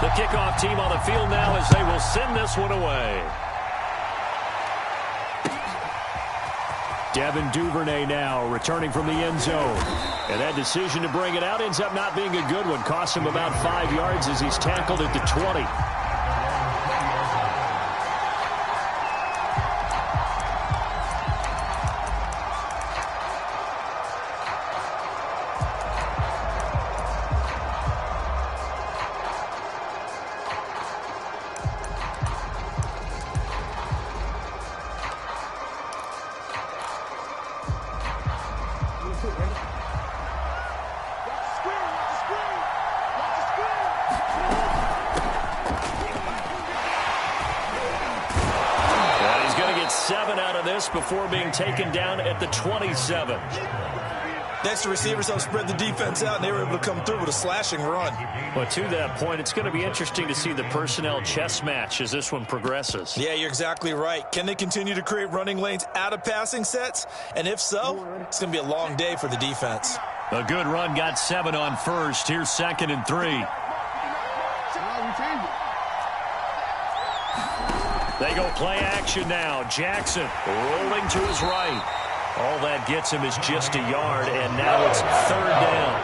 The kickoff team on the field now as they will send this one away. Devin Duvernay now returning from the end zone. And that decision to bring it out ends up not being a good one. Costs him about 5 yards as he's tackled at the 20. Before being taken down at the 27. Next, the receivers helped spread the defense out, and they were able to come through with a slashing run. But to that point, it's going to be interesting to see the personnel chess match as this one progresses. Yeah, you're exactly right. Can they continue to create running lanes out of passing sets? And if so, it's going to be a long day for the defense. A good run got 7 on first. Here's 2nd and 3. They go play action now. Jackson rolling to his right. All that gets him is just a yard, and now it's 3rd down.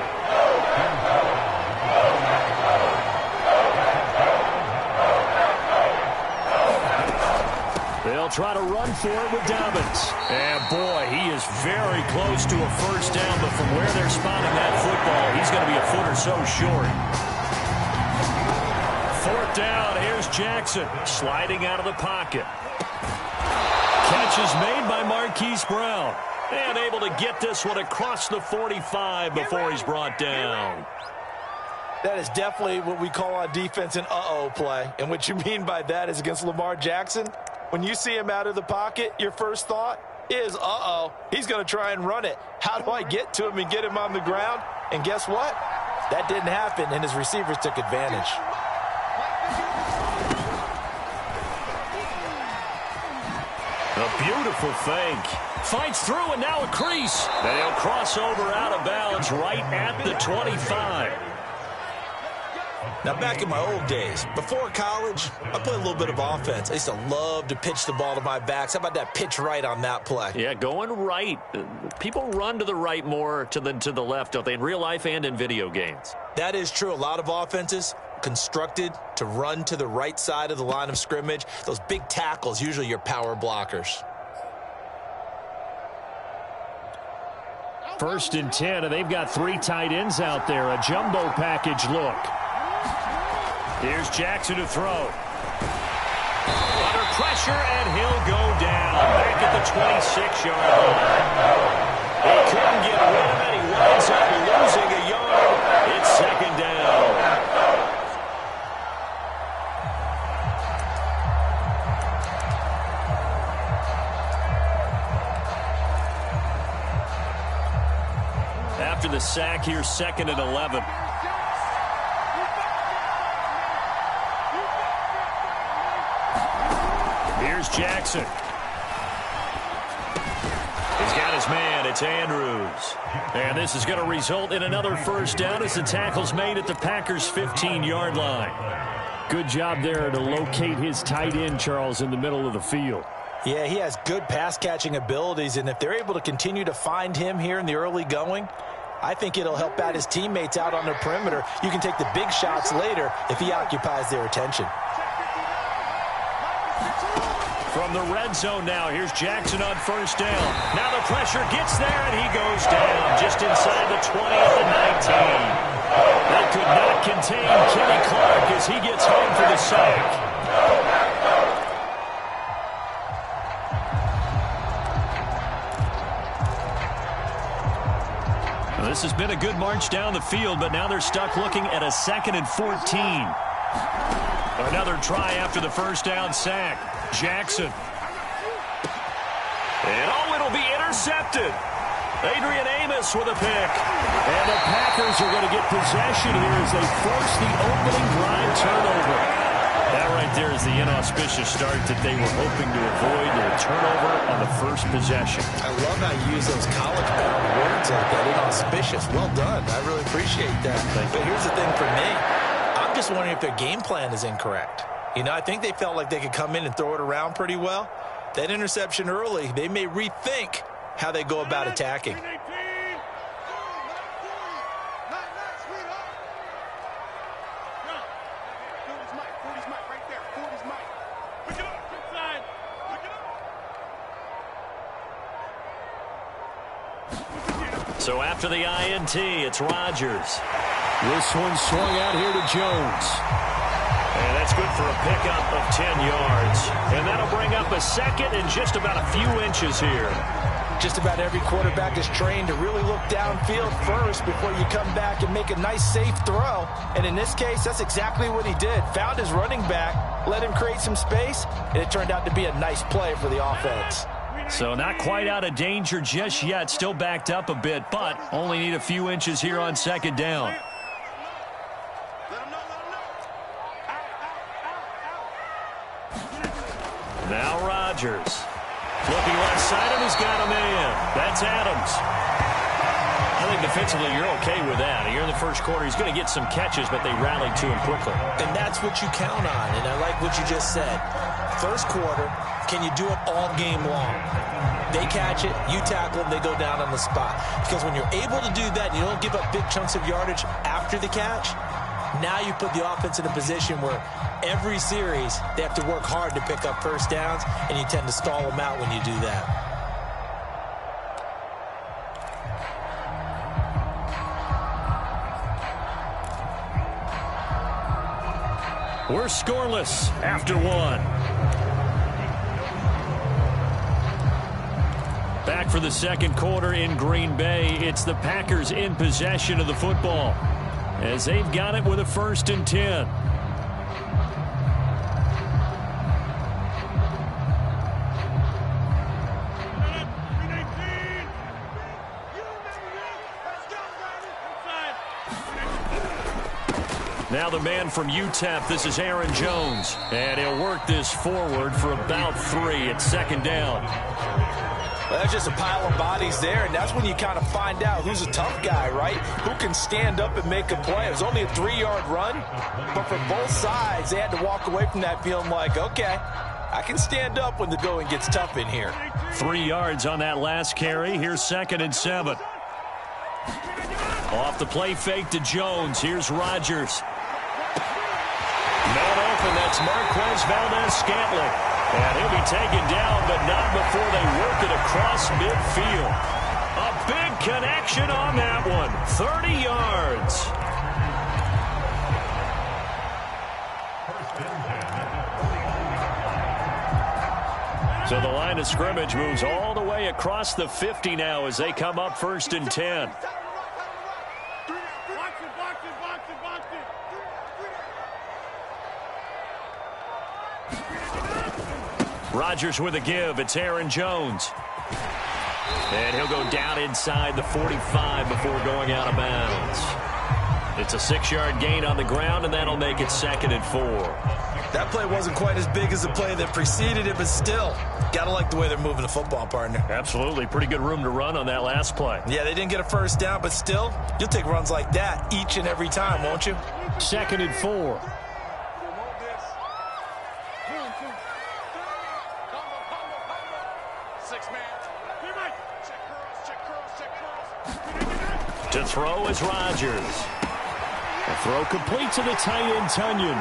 They'll try to run for it with Dobbins. And boy, he is very close to a first down, but from where they're spotting that football, he's going to be a foot or so short. 4th down, here's Jackson sliding out of the pocket. Catch is made by Marquise Brown. And able to get this one across the 45 before he's brought down. That is definitely what we call on defense an uh-oh play. And what you mean by that is against Lamar Jackson, when you see him out of the pocket, your first thought is, uh-oh, he's going to try and run it. How do I get to him and get him on the ground? And guess what? That didn't happen, and his receivers took advantage. A beautiful fake. Fights through and now a crease. And he'll cross over out of bounds right at the 25. Now, back in my old days, before college, I played a little bit of offense. I used to love to pitch the ball to my backs. How about that pitch right on that play? Yeah, going right. People run to the right more than to the left, don't they, in real life and in video games? That is true. A lot of offenses constructed to run to the right side of the line of scrimmage. Those big tackles, usually your power blockers. 1st and 10, and they've got 3 tight ends out there. A jumbo package look. Here's Jackson to throw. Under pressure, and he'll go down. Back at the 26-yard line. He couldn't get rid of it. He winds up losing a yard. It's 2nd down. After the sack, here's 2nd and 11. Here's Jackson. He's got his man. It's Andrews. And this is going to result in another first down as the tackle's made at the Packers' 15-yard line. Good job there to locate his tight end, Charles, in the middle of the field. Yeah, he has good pass-catching abilities, and if they're able to continue to find him here in the early going, I think it'll help out his teammates out on the perimeter. You can take the big shots later if he occupies their attention. From the red zone now, here's Jackson on first down. Now the pressure gets there, and he goes down just inside the 20 at the 19. They could not contain Kenny Clark as he gets home for the sack. This has been a good march down the field, but now they're stuck looking at a 2nd and 14. Another try after the first down sack. Jackson. And it'll be intercepted. Adrian Amos with a pick. And the Packers are going to get possession here as they force the opening drive turnover. That right there is the inauspicious start that they were hoping to avoid, the turnover on the first possession. I love how you use those college-bound words like that, inauspicious. Well done. I really appreciate that. But here's the thing for me. I'm just wondering if their game plan is incorrect. You know, I think they felt like they could come in and throw it around pretty well. That interception early, they may rethink how they go about attacking. So after the INT, it's Rodgers. This one swung out here to Jones. And that's good for a pickup of 10 yards. And that'll bring up a second and just about a few inches here. Just about every quarterback is trained to really look downfield first before you come back and make a nice, safe throw. And in this case, that's exactly what he did. Found his running back, let him create some space, and it turned out to be a nice play for the offense. So not quite out of danger just yet. Still backed up a bit, but only need a few inches here on second down. Now Rodgers. Looking left side of he's got a man. That's Adams. I think defensively you're okay with that. Here in the first quarter, he's going to get some catches, but they rallied to him quickly. And that's what you count on, and I like what you just said. First quarter, can you do it all game long? They catch it, you tackle them, they go down on the spot. Because when you're able to do that, you don't give up big chunks of yardage after the catch, now you put the offense in a position where every series they have to work hard to pick up first downs, and you tend to stall them out when you do that. We're scoreless after one. Back for the second quarter in Green Bay. It's the Packers in possession of the football as they've got it with a 1st and 10. Now the man from UTEP, this is Aaron Jones. And he'll work this forward for about 3. It's second down. Well, that's just a pile of bodies there, and that's when you kind of find out who's a tough guy, right? Who can stand up and make a play. It was only a 3-yard run, but for both sides, they had to walk away from that feeling like, okay, I can stand up when the going gets tough in here. 3 yards on that last carry. Here's 2nd and 7. Off the play fake to Jones. Here's Rodgers. Man open, that's Marquez Valdez-Scantling. And he'll be taken down, but not before they work it across midfield. A big connection on that one. 30 yards. So the line of scrimmage moves all the way across the 50 now as they come up 1st and 10. Rodgers with a give. It's Aaron Jones. And he'll go down inside the 45 before going out of bounds. It's a 6-yard gain on the ground, and that'll make it 2nd and 4. That play wasn't quite as big as the play that preceded it, but still, got to like the way they're moving the football, partner. Absolutely. Pretty good room to run on that last play. Yeah, they didn't get a first down, but still, you'll take runs like that each and every time, won't you? 2nd and 4. To throw is Rodgers. The throw complete to the tight end, Tunyon.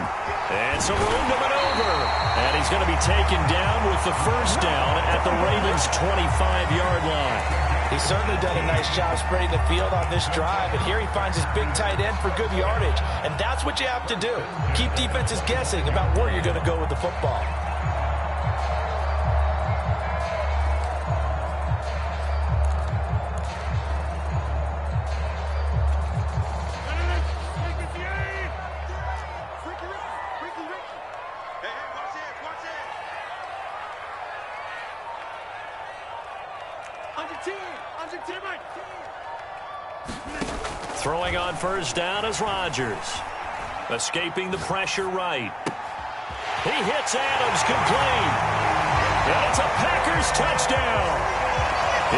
And some room to maneuver. And he's going to be taken down with the first down at the Ravens' 25-yard line. He's certainly done a nice job spreading the field on this drive. And here he finds his big tight end for good yardage. And that's what you have to do. Keep defenses guessing about where you're going to go with the football. Throwing on first down is Rodgers. Escaping the pressure right. He hits Adams complete. And it's a Packers touchdown.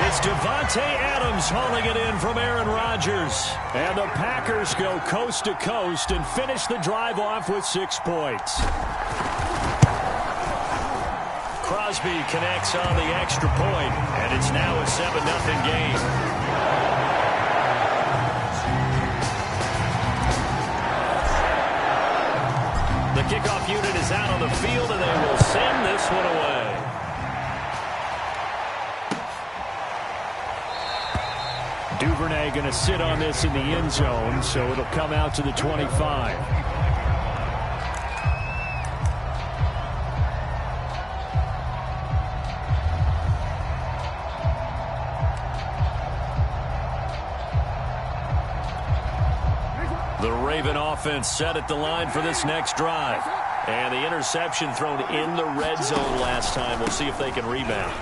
It's Devontae Adams hauling it in from Aaron Rodgers. And the Packers go coast to coast and finish the drive off with 6 points. Crosby connects on the extra point, and it's now a 7-0 game. The kickoff unit is out on the field, and they will send this one away. Duvernay going to sit on this in the end zone, so it'll come out to the 25. The Raven offense set at the line for this next drive. And the interception thrown in the red zone last time. We'll see if they can rebound.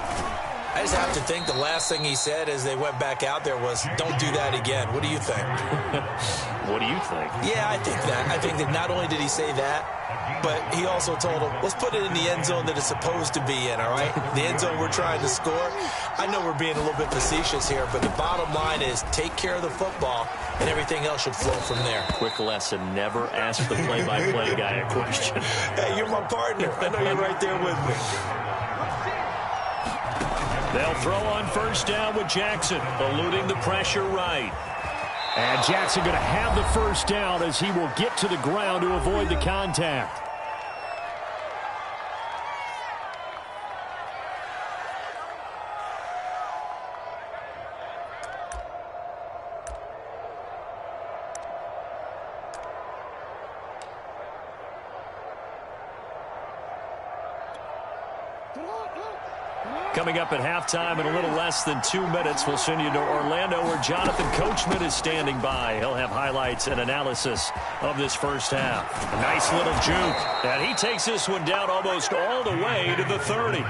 I just have to think the last thing he said as they went back out there was, don't do that again. What do you think? What do you think? Yeah, I think that. I think that not only did he say that, but he also told him, let's put it in the end zone that it's supposed to be in, all right? The end zone we're trying to score. I know we're being a little bit facetious here, but the bottom line is take care of the football, and everything else should flow from there. Quick lesson, never ask the play-by-play guy a question. Hey, you're my partner. I know you're right there with me. They'll throw on first down with Jackson, eluding the pressure right. And Jackson going to have the first down as he will get to the ground to avoid the contact. Coming up at halftime in a little less than 2 minutes, we'll send you to Orlando where Jonathan Coachman is standing by. He'll have highlights and analysis of this first half. A nice little juke. And he takes this one down almost all the way to the 30.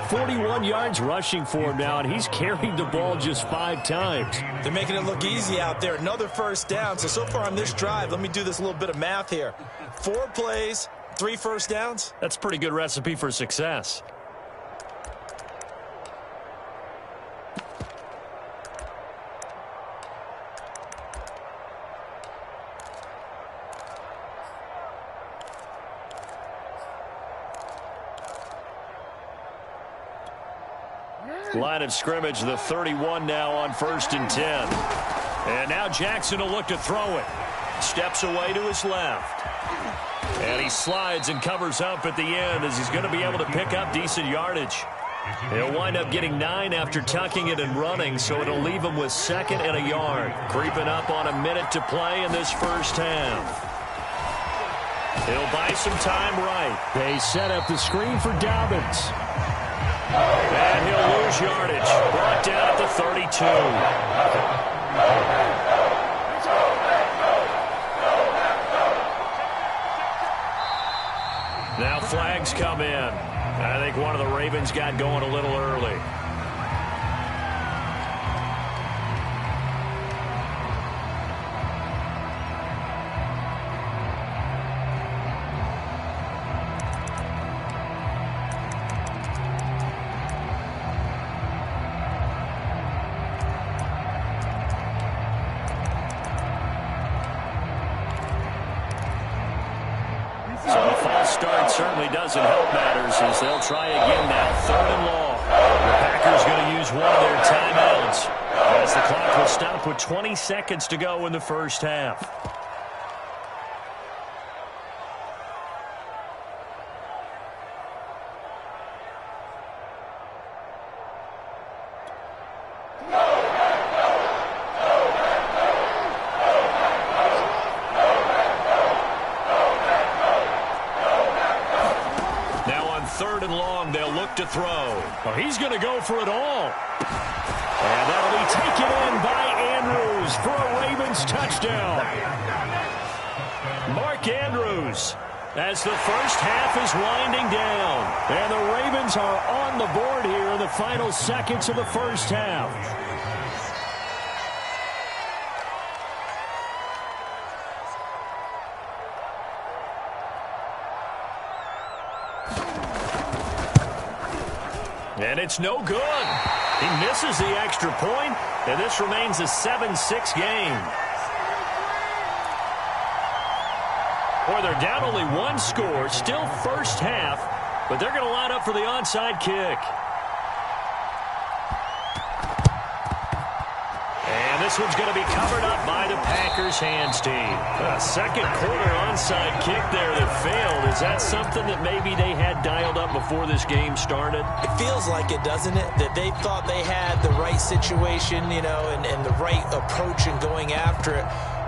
41 yards rushing for him now, and he's carried the ball just 5 times. They're making it look easy out there. Another first down. So far on this drive, let me do this little bit of math here. 4 plays, 3 first downs. That's a pretty good recipe for success. Line of scrimmage, the 31 now on 1st and 10. And now Jackson will look to throw it. Steps away to his left. And he slides and covers up at the end as he's going to be able to pick up decent yardage. He'll wind up getting 9 after tucking it and running, so it'll leave him with 2nd and a yard. Creeping up on a minute to play in this first half. He'll buy some time right. They set up the screen for Dobbins. And he'll lose yardage. Brought down at the 32. Now flags come in. I think one of the Ravens got going a little early. Certainly doesn't help matters as they'll try again now. 3rd and long. The Packers going to use one of their timeouts as the clock will stop with 20 seconds to go in the first half. To throw. Well, he's going to go for it all. And that'll be taken in by Andrews for a Ravens touchdown. Mark Andrews as the first half is winding down. And the Ravens are on the board here in the final seconds of the first half. And it's no good. He misses the extra point, and this remains a 7-6 game. Boy, they're down only one score, still first half, but they're going to line up for the onside kick. And this one's going to be covered up by the Packers hands team. A second quarter onside kick there that failed. Is that something that maybe they had dialed up before this game started? It feels like it, doesn't it? That they thought they had the right situation, you know, and the right approach in going after it.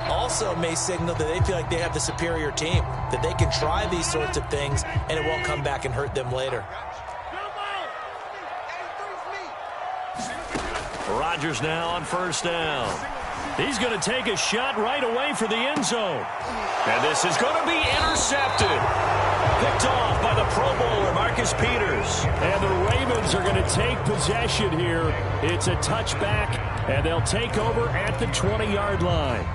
Also may signal that they feel like they have the superior team, that they can try these sorts of things and it won't come back and hurt them later. Rodgers now on first down. He's going to take a shot right away for the end zone. And this is going to be intercepted. Picked off by the Pro Bowler, Marcus Peters. And the Ravens are going to take possession here. It's a touchback, and they'll take over at the 20-yard line.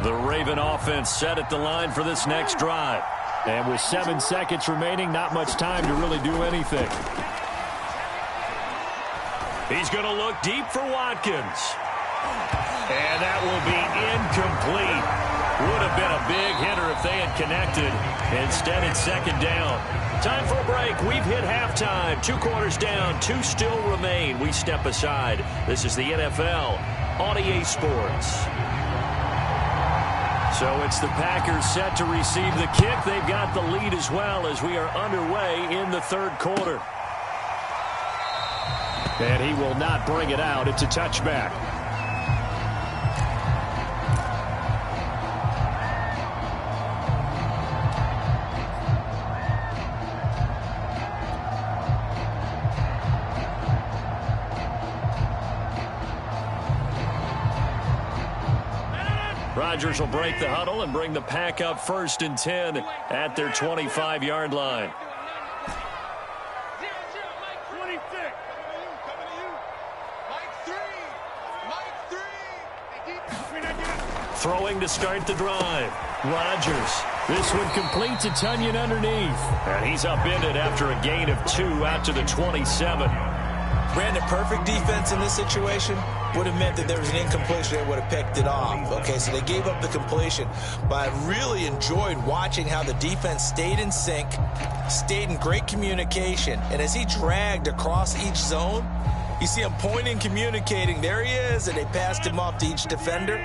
The Raven offense set at the line for this next drive. And with 7 seconds remaining, not much time to really do anything. He's going to look deep for Watkins. And that will be incomplete. Would have been a big hitter if they had connected. Instead, it's second down. Time for a break. We've hit halftime. 2 quarters down. 2 still remain. We step aside. This is the NFL on EA Sports. So it's the Packers set to receive the kick. They've got the lead as well as we are underway in the third quarter. And he will not bring it out. It's a touchback. Rodgers will break the huddle and bring the Pack up 1st and 10 at their 25-yard line. Throwing to start the drive. Rodgers. This one completes a Tunyon underneath. And he's upended after a gain of 2 out to the 27. Brandon, perfect defense in this situation would have meant that there was an incompletion that would have picked it off. Okay, so they gave up the completion. But I really enjoyed watching how the defense stayed in sync, stayed in great communication. And as he dragged across each zone, you see him pointing, communicating. There he is, and they passed him off to each defender.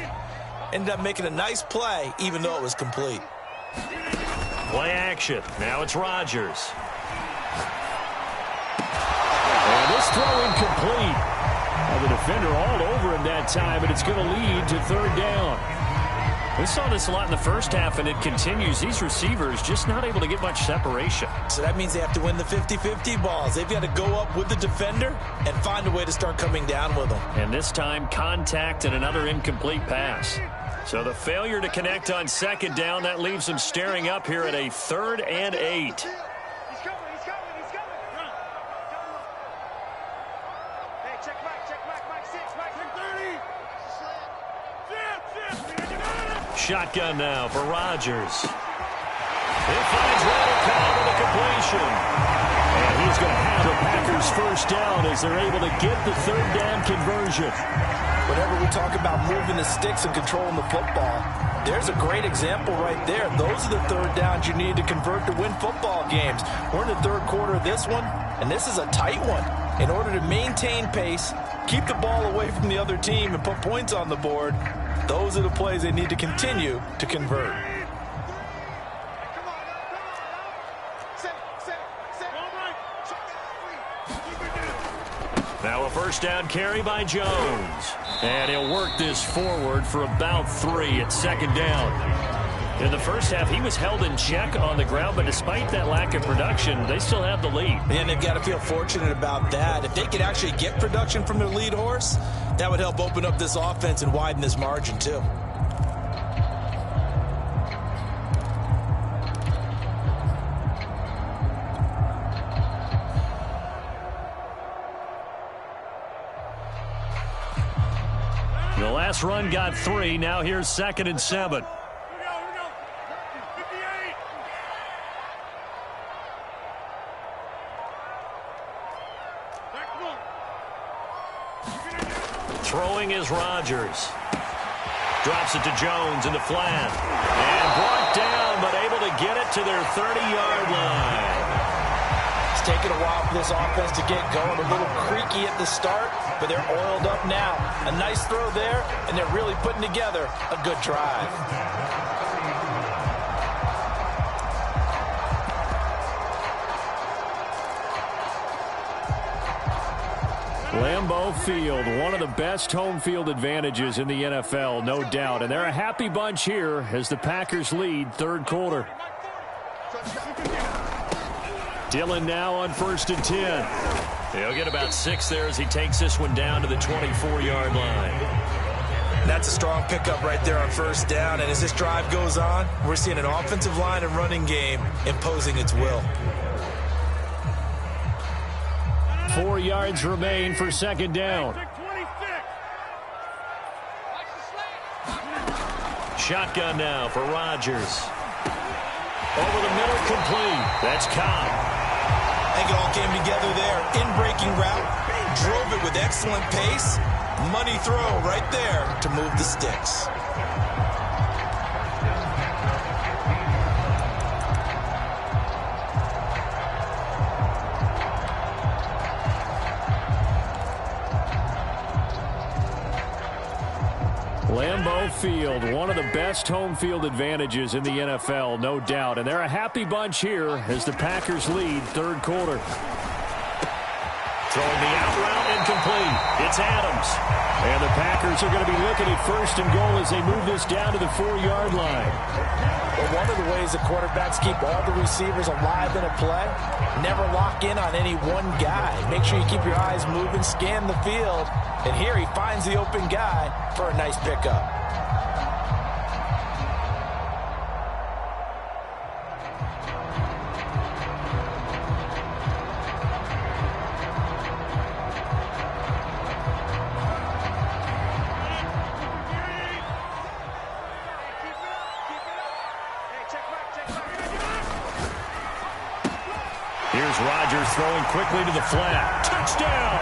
Ended up making a nice play, even though it was complete. Play action. Now it's Rodgers. And this throw incomplete. Now the defender all over him that time, and it's going to lead to third down. We saw this a lot in the first half, and it continues. These receivers just not able to get much separation. So that means they have to win the 50-50 balls. They've got to go up with the defender and find a way to start coming down with them. And this time, contact and another incomplete pass. So the failure to connect on second down, that leaves them staring up here at a 3rd and 8. Shotgun now for Rodgers. He finds Randall Cobb with a completion. And he's going to have the Packers first down as they're able to get the third down conversion. Whenever we talk about moving the sticks and controlling the football, there's a great example right there. Those are the third downs you need to convert to win football games. We're in the third quarter of this one, and this is a tight one. In order to maintain pace, keep the ball away from the other team, and put points on the board, those are the plays they need to continue to convert. Now a first down carry by Jones. And he'll work this forward for about 3 at second down. In the first half, he was held in check on the ground, but despite that lack of production, they still have the lead. And they've got to feel fortunate about that. If they could actually get production from their lead horse, that would help open up this offense and widen this margin too. The last run got 3. Now here's 2nd and 7. Throwing is Rodgers. Drops it to Jones into flat. And brought down, but able to get it to their 30-yard line. It's taken a while for this offense to get going. A little creaky at the start, but they're oiled up now. A nice throw there, and they're really putting together a good drive. Lambeau Field, one of the best home field advantages in the NFL, no doubt. And they're a happy bunch here as the Packers lead 3rd quarter. Dillon now on 1st and 10. He'll get about 6 there as he takes this one down to the 24-yard line. That's a strong pickup right there on 1st down. And as this drive goes on, we're seeing an offensive line and running game imposing its will. 4 yards remain for 2nd down. Shotgun now for Rodgers. Over the middle, complete. That's Cobb. I think it all came together there. In-breaking route, drove it with excellent pace. Money throw right there to move the sticks. Lambeau Field, one of the best home field advantages in the NFL, no doubt. And they're a happy bunch here as the Packers lead 3rd quarter. Throwing the out route incomplete. It's Adams. And the Packers are going to be looking at 1st and goal as they move this down to the 4-yard line. Well, one of the ways the quarterbacks keep all the receivers alive in a play, never lock in on any one guy. Make sure you keep your eyes moving, scan the field. And here he finds the open guy for a nice pickup. Here's Rodgers throwing quickly to the flat. Touchdown!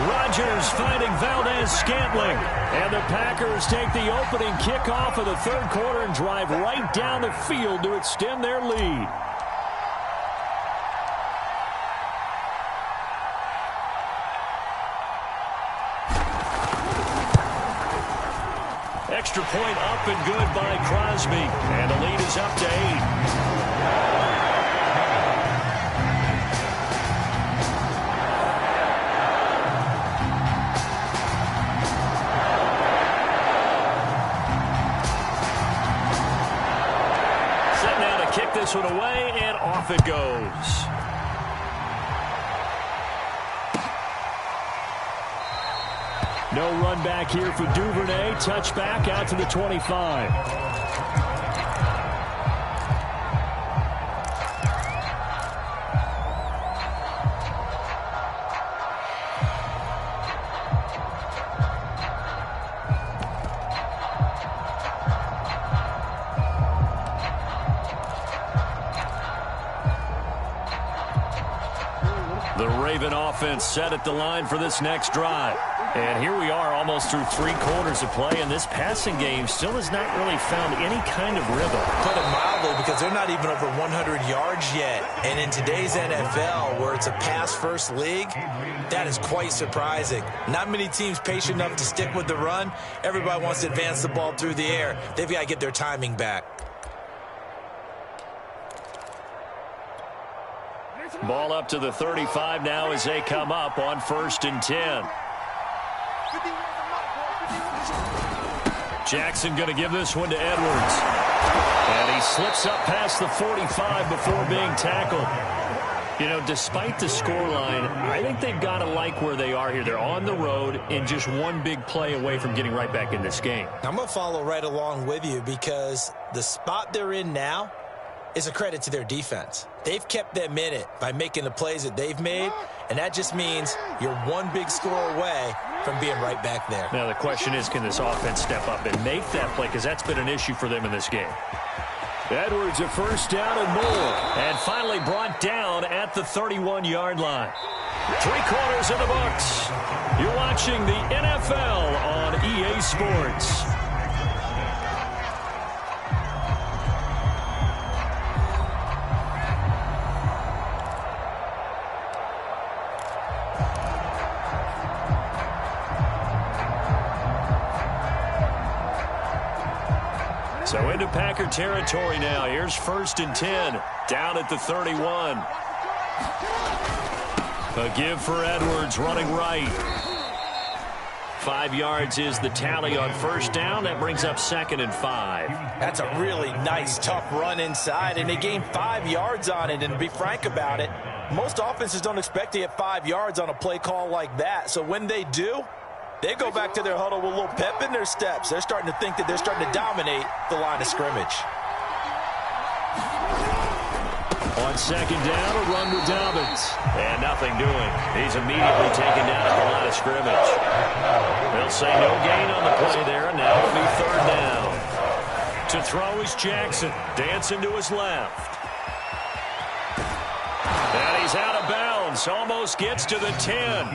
Rodgers finding Valdez-Scantling. And the Packers take the opening kickoff of the 3rd quarter and drive right down the field to extend their lead. Extra point up and good by Crosby. And the lead is up to 8. Kick this one away, and off it goes. No run back here for Duvernay. Touchback out to the 25. The Raven offense set at the line for this next drive. And here we are almost through 3 quarters of play, and this passing game still has not really found any kind of rhythm. Put it mildly, because they're not even over 100 yards yet. And in today's NFL, where it's a pass-first league, that is quite surprising. Not many teams patient enough to stick with the run. Everybody wants to advance the ball through the air. They've got to get their timing back. Ball up to the 35 now as they come up on 1st and 10. Jackson going to give this one to Edwards. And he slips up past the 45 before being tackled. You know, despite the scoreline, I think they've got to like where they are here. They're on the road and just one big play away from getting right back in this game. I'm going to follow right along with you, because the spot they're in now is a credit to their defense. They've kept them in it by making the plays that they've made, and that just means you're one big score away from being right back there. Now the question is, can this offense step up and make that play? Because that's been an issue for them in this game. Edwards a first down and more. And finally brought down at the 31-yard line. 3 quarters in the books. You're watching the NFL on EA Sports. So into Packer territory now. Here's 1st and 10. Down at the 31. A give for Edwards running right. 5 yards is the tally on 1st down. That brings up 2nd and 5. That's a really nice, tough run inside, and they gained 5 yards on it. And to be frank about it, most offenses don't expect to get 5 yards on a play call like that. So when they do, they go back to their huddle with a little pep in their steps. They're starting to think that they're starting to dominate the line of scrimmage. On 2nd down, a run with Dobbins. And nothing doing. He's immediately taken down at the line of scrimmage. They'll say no gain on the play there, and now it'll be 3rd down. To throw is Jackson. Dancing to his left. And he's out of bounds. Almost gets to the 10.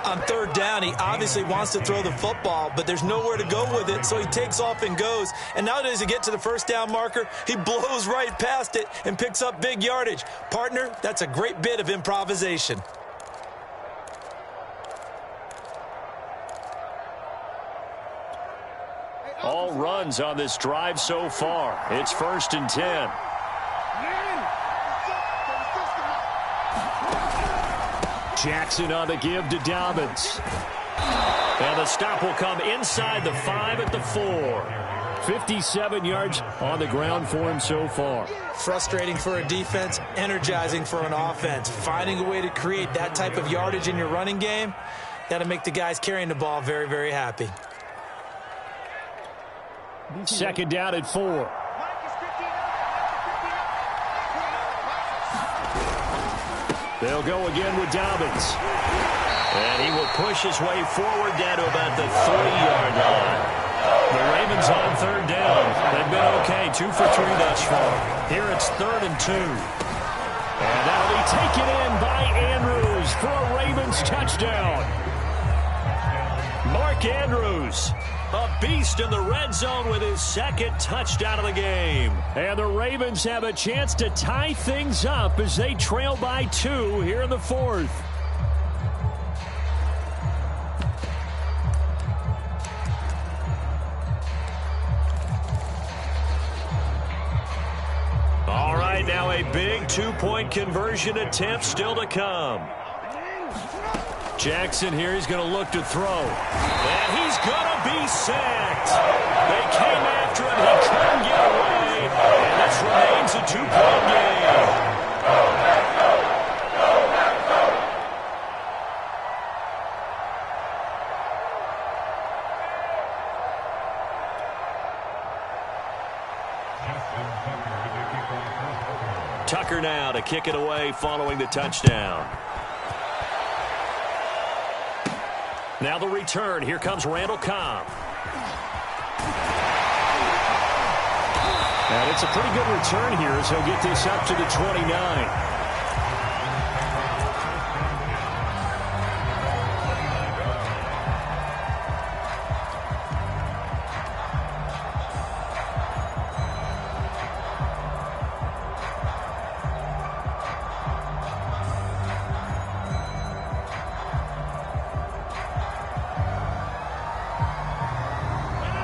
On 3rd down, he obviously wants to throw the football, but there's nowhere to go with it, so he takes off and goes. And now does he get to the 1st down marker? He blows right past it and picks up big yardage. Partner, that's a great bit of improvisation. All runs on this drive so far. It's 1st and 10. Jackson on the give to Dobbins. And the stop will come inside the 5 at the 4. 57 yards on the ground for him so far. Frustrating for a defense, energizing for an offense. Finding a way to create that type of yardage in your running game, that'll make the guys carrying the ball very, very happy. 2nd down at 4. They'll go again with Dobbins. And he will push his way forward down to about the 30-yard line. The Ravens on 3rd down. They've been okay, 2 for 3 thus far. Here it's 3rd and 2. And that'll be taken in by Andrews for a Ravens touchdown. Mark Andrews, a beast in the red zone with his 2nd touchdown of the game. And the Ravens have a chance to tie things up as they trail by 2 here in the 4th. All right, now a big 2-point conversion attempt still to come. Jackson here, he's going to look to throw. And he's going to be sacked. They came after him. He couldn't get away. And this remains a 2-point game. Tucker now to kick it away following the touchdown. Now the return. Here comes Randall Cobb. And it's a pretty good return here as he'll get this up to the 29.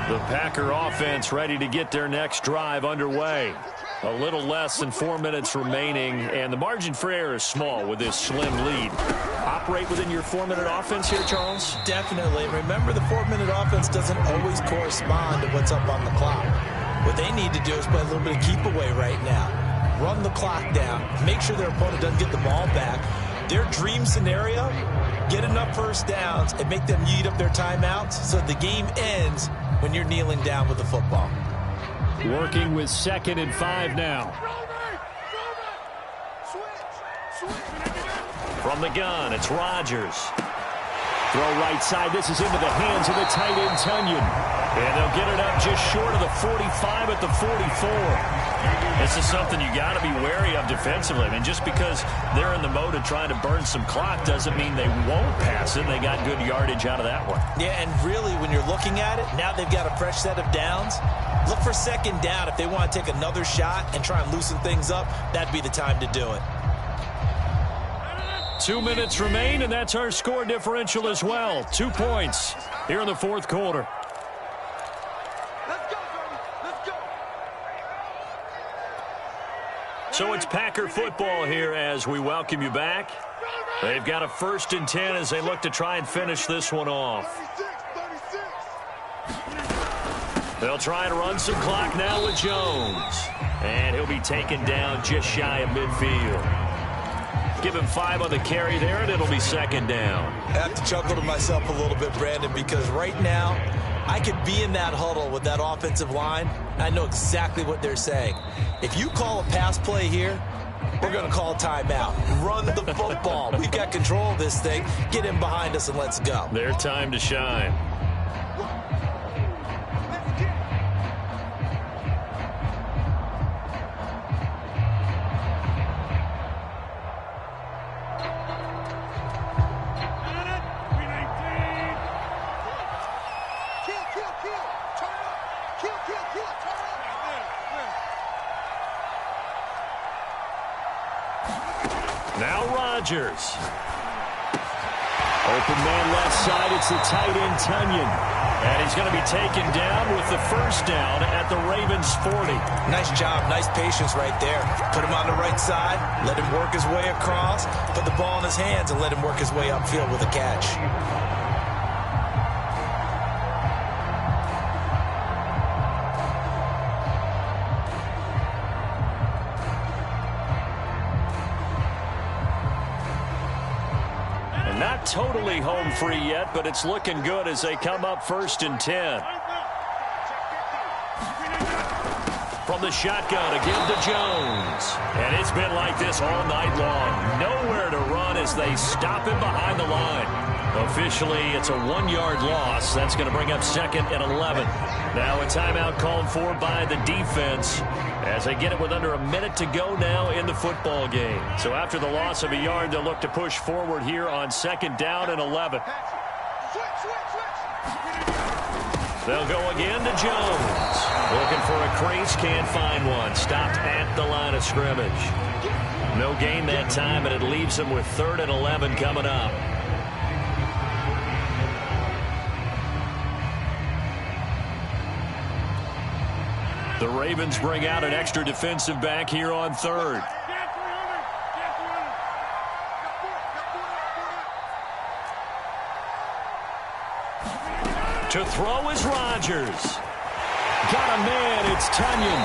The Packer offense ready to get their next drive underway. A little less than 4 minutes remaining, and the margin for error is small with this slim lead. Operate within your 4-minute offense here, Charles? Definitely. Remember, the 4-minute offense doesn't always correspond to what's up on the clock. What they need to do is play a little bit of keep away right now. Run the clock down. Make sure their opponent doesn't get the ball back. Their dream scenario, get enough first downs and make them eat up their timeouts so that the game ends when you're kneeling down with the football. Working with 2nd and 5 now. From the gun, it's Rodgers. Throw right side. This is into the hands of the tight end, Tunyon. And they'll get it up just short of the 45 at the 44. This is something you got to be wary of defensively. I mean, just because they're in the mode of trying to burn some clock doesn't mean they won't pass it. They got good yardage out of that one. Yeah, and really, when you're looking at it, now they've got a fresh set of downs. Look for second down. If they want to take another shot and try and loosen things up, that'd be the time to do it. 2 minutes remain, and that's our score differential as well. 2 points here in the fourth quarter. So it's Packer football here as we welcome you back. They've got a 1st and 10 as they look to try and finish this one off. They'll try and run some clock now with Jones. And he'll be taken down just shy of midfield. Give him 5 on the carry there, and it'll be 2nd down. I have to chuckle to myself a little bit, Brandon, because right now I could be in that huddle with that offensive line. I know exactly what they're saying. If you call a pass play here, we're going to call a timeout. Run the football. We've got control of this thing. Get in behind us and let's go. Their time to shine. Now Rodgers. Open man left side. It's the tight end, Tunyon. And he's going to be taken down with the 1st down at the Ravens 40. Nice job. Nice patience right there. Put him on the right side. Let him work his way across. Put the ball in his hands and let him work his way upfield with a catch. Not totally home free yet, but it's looking good as they come up 1st and 10. From the shotgun, again to Jones. And it's been like this all night long. Nowhere to run as they stop him behind the line. Officially, it's a 1-yard loss. That's going to bring up 2nd and 11. Now a timeout called for by the defense as they get it with under a minute to go now in the football game. So after the loss of a yard, they'll look to push forward here on 2nd down and 11. They'll go again to Jones. Looking for a crease, can't find one. Stopped at the line of scrimmage. No gain that time, and it leaves them with 3rd and 11 coming up. The Ravens bring out an extra defensive back here on 3rd. To throw is Rodgers. Got a man, it's Tunyon.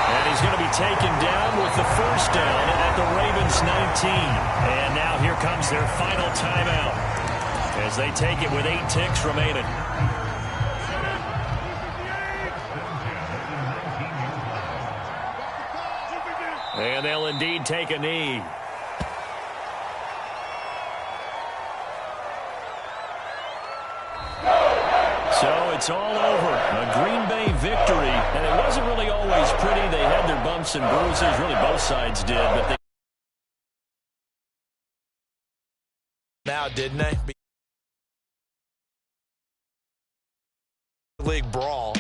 And he's going to be taken down with the 1st down at the Ravens 19. And now here comes their final timeout as they take it with 8 ticks remaining. And they'll indeed take a knee. So it's all over. A Green Bay victory. And it wasn't really always pretty. They had their bumps and bruises. Really, both sides did. But they now, didn't they? League brawl.